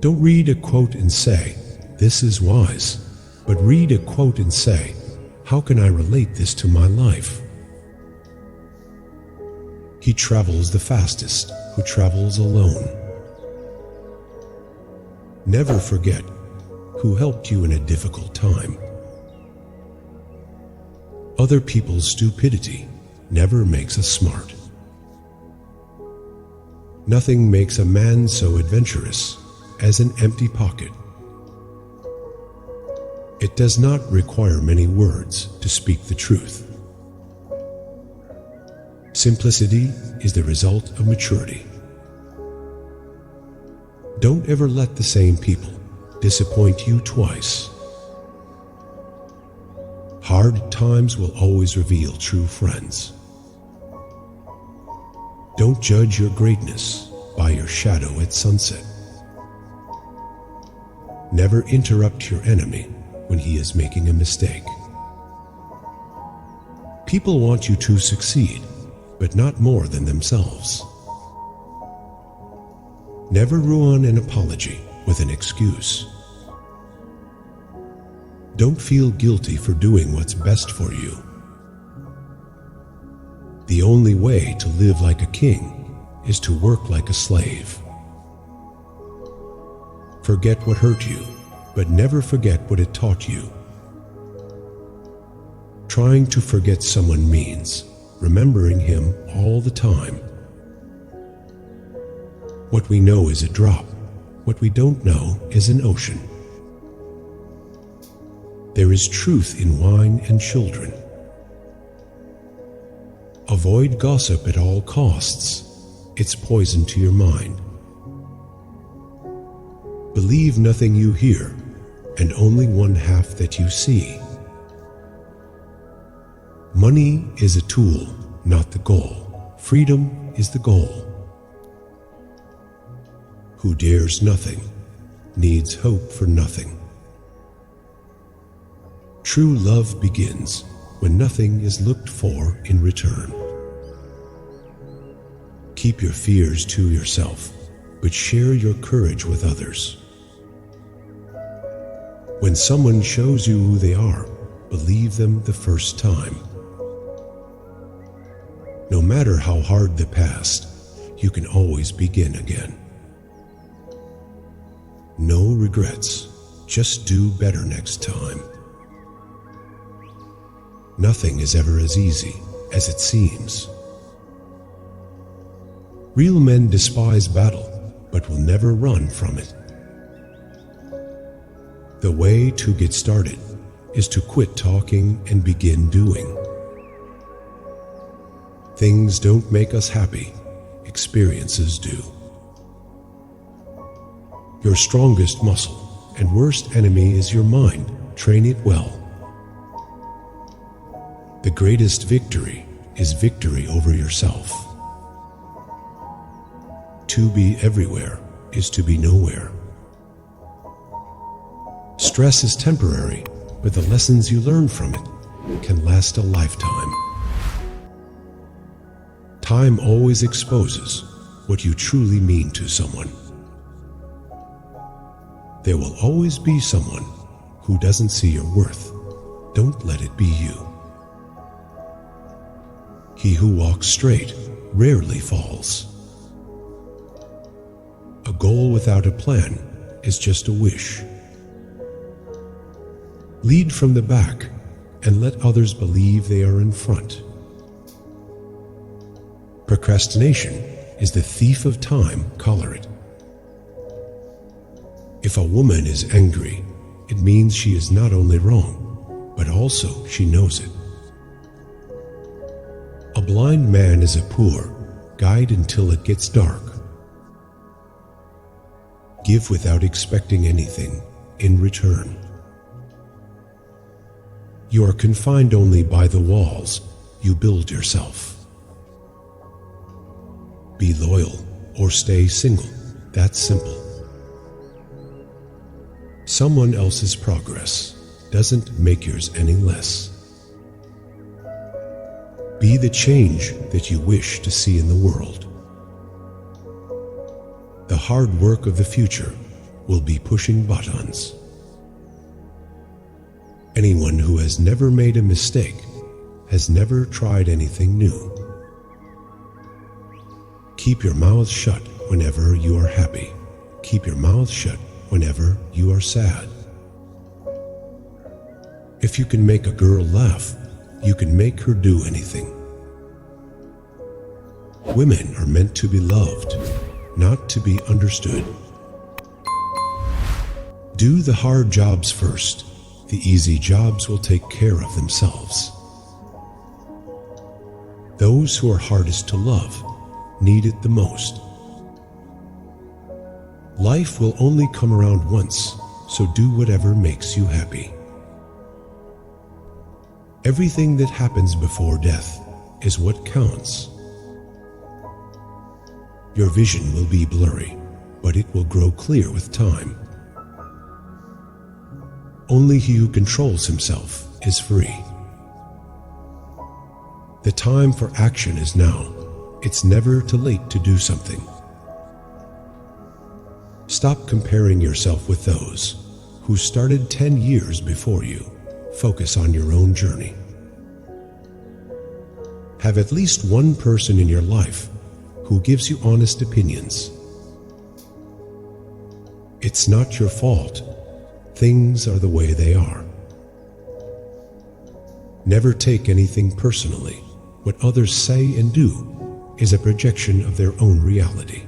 Don't read a quote and say, "This is wise," but read a quote and say, "How can I relate this to my life?" He travels the fastest who travels alone. Never forget who helped you in a difficult time. Other people's stupidity never makes us smart. Nothing makes a man so adventurous as an empty pocket. It does not require many words to speak the truth. Simplicity is the result of maturity. Don't ever let the same people disappoint you twice. Hard times will always reveal true friends. Don't judge your greatness by your shadow at sunset. Never interrupt your enemy when he is making a mistake. People want you to succeed, but not more than themselves. Never ruin an apology with an excuse. Don't feel guilty for doing what's best for you. The only way to live like a king is to work like a slave. Forget what hurt you, but never forget what it taught you. Trying to forget someone means remembering him all the time. What we know is a drop. What we don't know is an ocean. There is truth in wine and children. Avoid gossip at all costs. It's poison to your mind. Believe nothing you hear, and only one half that you see. Money is a tool, not the goal. Freedom is the goal. Who dares nothing needs hope for nothing. True love begins when nothing is looked for in return. Keep your fears to yourself, but share your courage with others. When someone shows you who they are, believe them the first time. No matter how hard the past, you can always begin again. No regrets, just do better next time. Nothing is ever as easy as it seems. Real men despise battle, but will never run from it. The way to get started is to quit talking and begin doing. Things don't make us happy, experiences do. Your strongest muscle and worst enemy is your mind. Train it well. The greatest victory is victory over yourself. To be everywhere is to be nowhere. Stress is temporary, but the lessons you learn from it can last a lifetime. Time always exposes what you truly mean to someone. There will always be someone who doesn't see your worth. Don't let it be you. He who walks straight rarely falls. A goal without a plan is just a wish. Lead from the back and let others believe they are in front. Procrastination is the thief of time, color it. If a woman is angry, it means she is not only wrong, but also she knows it. A blind man is a poor guide until it gets dark. Give without expecting anything in return. You are confined only by the walls you build yourself. Be loyal or stay single. That's simple. Someone else's progress doesn't make yours any less. Be the change that you wish to see in the world. The hard work of the future will be pushing buttons. Anyone who has never made a mistake has never tried anything new. Keep your mouth shut whenever you are happy. Keep your mouth shut whenever you are sad. If you can make a girl laugh, you can make her do anything. Women are meant to be loved, not to be understood. Do the hard jobs first. The easy jobs will take care of themselves. Those who are hardest to love need it the most. Life will only come around once, so do whatever makes you happy. Everything that happens before death is what counts. Your vision will be blurry, but it will grow clear with time. Only he who controls himself is free. The time for action is now. It's never too late to do something. Stop comparing yourself with those who started 10 years before you. Focus on your own journey. Have at least one person in your life who gives you honest opinions. It's not your fault. Things are the way they are. Never take anything personally. What others say and do is a projection of their own reality.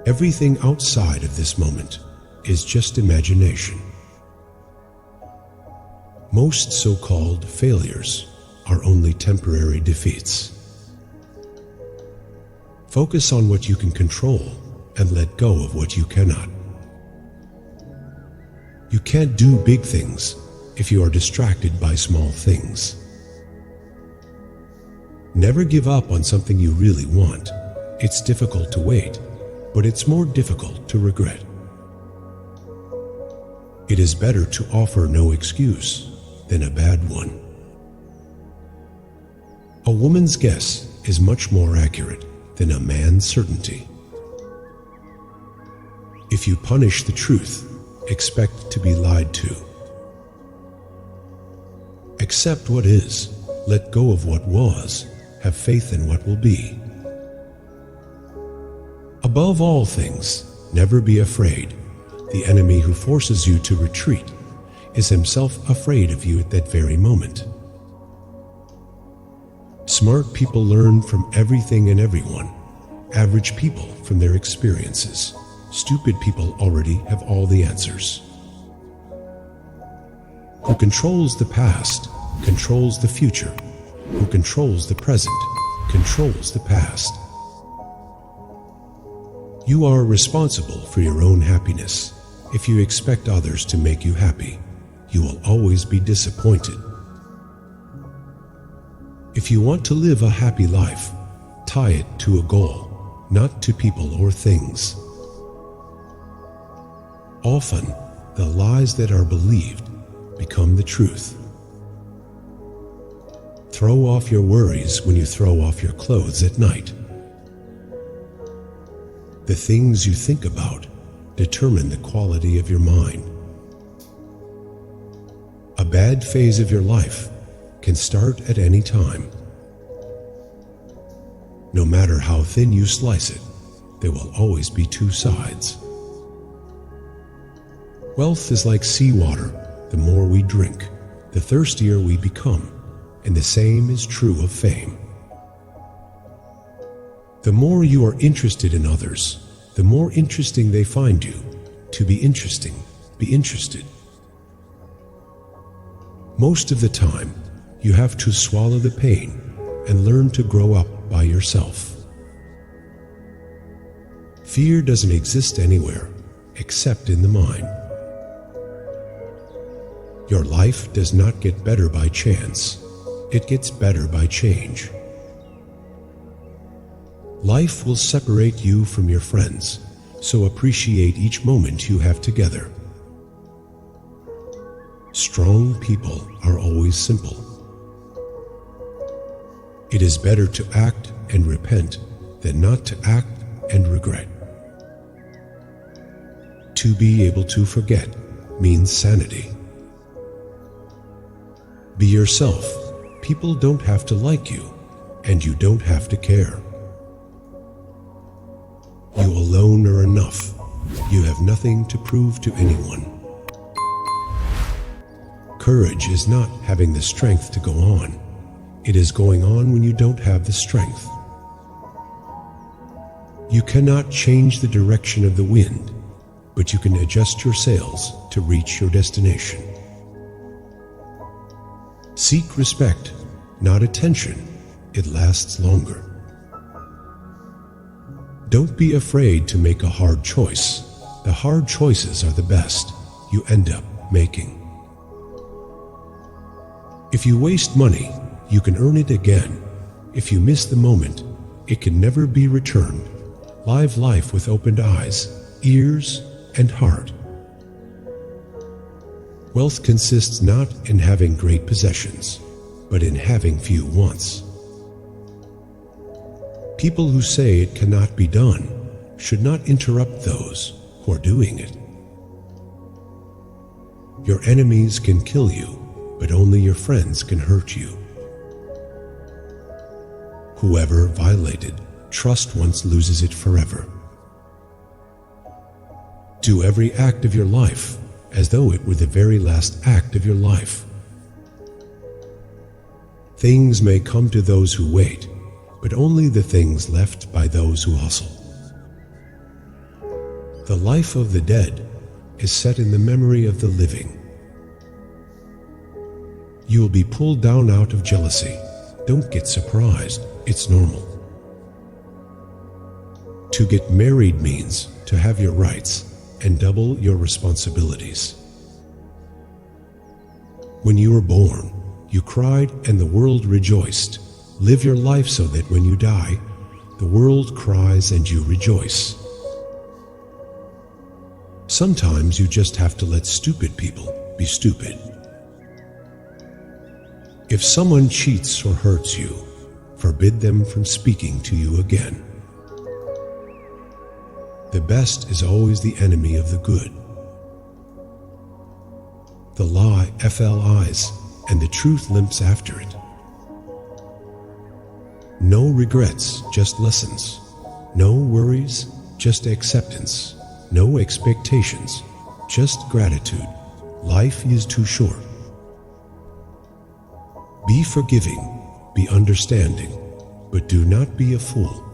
Everything outside of this moment is just imagination. Most so-called failures are only temporary defeats. Focus on what you can control and let go of what you cannot. You can't do big things if you are distracted by small things. Never give up on something you really want. It's difficult to wait, but it's more difficult to regret. It is better to offer no excuse than a bad one. A woman's guess is much more accurate than a man's certainty. If you punish the truth, expect to be lied to. Accept what is, let go of what was, have faith in what will be. Above all things, never be afraid. The enemy who forces you to retreat is himself afraid of you at that very moment. Smart people learn from everything and everyone. Average people from their experiences. Stupid people already have all the answers. Who controls the past controls the future. Who controls the present controls the past. You are responsible for your own happiness. If you expect others to make you happy, you will always be disappointed. If you want to live a happy life, tie it to a goal, not to people or things. Often, the lies that are believed become the truth. Throw off your worries when you throw off your clothes at night. The things you think about determine the quality of your mind. A bad phase of your life can start at any time. No matter how thin you slice it, there will always be two sides. Wealth is like seawater. The more we drink, the thirstier we become, and the same is true of fame. The more you are interested in others, the more interesting they find you. To be interesting, be interested. Most of the time, you have to swallow the pain and learn to grow up by yourself. Fear doesn't exist anywhere except in the mind. Your life does not get better by chance. It gets better by change. Life will separate you from your friends, so appreciate each moment you have together. Strong people are always simple. It is better to act and repent than not to act and regret. To be able to forget means sanity. Be yourself. People don't have to like you, and you don't have to care. You alone are enough. You have nothing to prove to anyone. Courage is not having the strength to go on. It is going on when you don't have the strength. You cannot change the direction of the wind, but you can adjust your sails to reach your destination. Seek respect, not attention. It lasts longer. Don't be afraid to make a hard choice. The hard choices are the best you end up making. If you waste money, you can earn it again. If you miss the moment, it can never be returned. Live life with opened eyes, ears, and heart. Wealth consists not in having great possessions, but in having few wants. People who say it cannot be done should not interrupt those who are doing it. Your enemies can kill you, but only your friends can hurt you. Whoever violated trust once loses it forever. Do every act of your life as though it were the very last act of your life. Things may come to those who wait, but only the things left by those who hustle. The life of the dead is set in the memory of the living. You will be pulled down out of jealousy. Don't get surprised. It's normal. To get married means to have your rights and double your responsibilities. When you were born, you cried and the world rejoiced. Live your life so that when you die, the world cries and you rejoice. Sometimes you just have to let stupid people be stupid. If someone cheats or hurts you, forbid them from speaking to you again. The best is always the enemy of the good. The lie flies, and the truth limps after it. No regrets, just lessons. No worries, just acceptance. No expectations, just gratitude. Life is too short. Be forgiving, be understanding, but do not be a fool.